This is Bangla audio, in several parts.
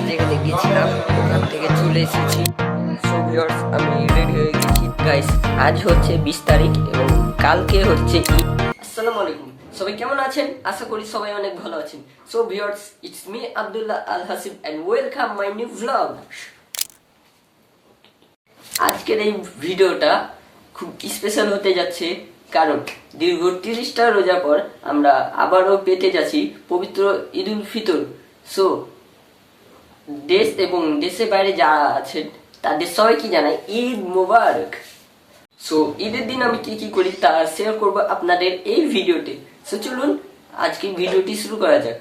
যেখানে গেছিলাম ওখান থেকে চলে এসেছি। সো ভিউয়ার্স, আমি রেডি হয়ে গেছি গাইস। আজ হচ্ছে 20 তারিখ এবং কালকে হচ্ছে ঈদ। আসসালামু আলাইকুম, সবাই কেমন আছেন? আশা করি সবাই অনেক ভালো আছেন। So viewers, it's me Abdullah Al Hasib and welcome my new vlog. আজকের এই ভিডিওটা খুব স্পেশাল হতে যাচ্ছে, কারণ দীর্ঘ 30টা রোজা পর আমরা আবারও পেতে যাচ্ছি পবিত্র ঈদ উল ফিতর। সো দেশ এবং দেশের বাইরে যারা আছেন তাদের সবাইকে জানাই ঈদ মোবারক। সো ঈদের দিন আমি কি কি করি তা শেয়ার করবো আপনাদের এই ভিডিওতে। সো চলুন আজকে ভিডিওটি শুরু করা যাক।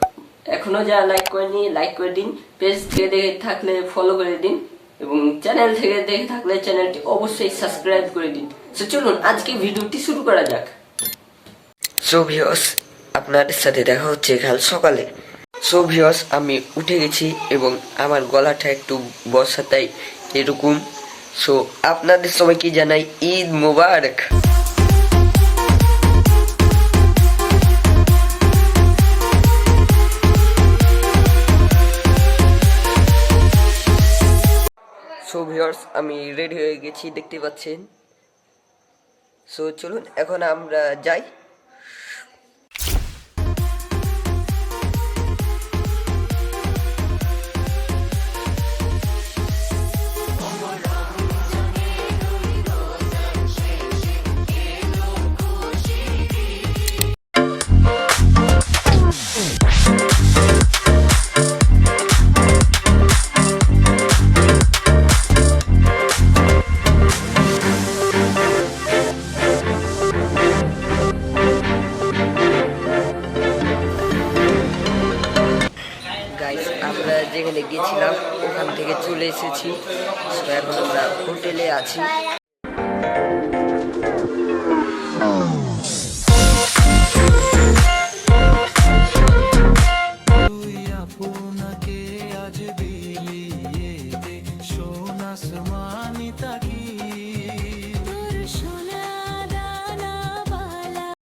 এখনো যারা লাইক করেনি লাইক করে দিন, পেজ থেকে দেখে থাকলে ফলো করে দিন এবং চ্যানেল থেকে দেখে থাকলে চ্যানেলটি অবশ্যই সাবস্ক্রাইব করে দিন। সো চলুন আজকে ভিডিওটি শুরু করা যাক। সো ভিউয়ার্স, আপনাদের সাথে দেখা হচ্ছে কাল সকালে। সো ভিউয়ার্স, আমি উঠে গেছি এবং আমার গলাটা একটু বসা, তাই এরকম। সো আপনাদের সবাইকে জানাই ঈদ মোবারক। সো ভিউয়ার্স, আমি রেডি হয়ে গেছি, দেখতে পাচ্ছেন। সো চলুন এখন আমরা যাই। গাইস, আমরা যেখানে গেছিলাম ওখান থেকে চলে এসেছি। এখন আমরা হোটেলে আছি। আপনাকে আজ বিলিয়ে দে সোনা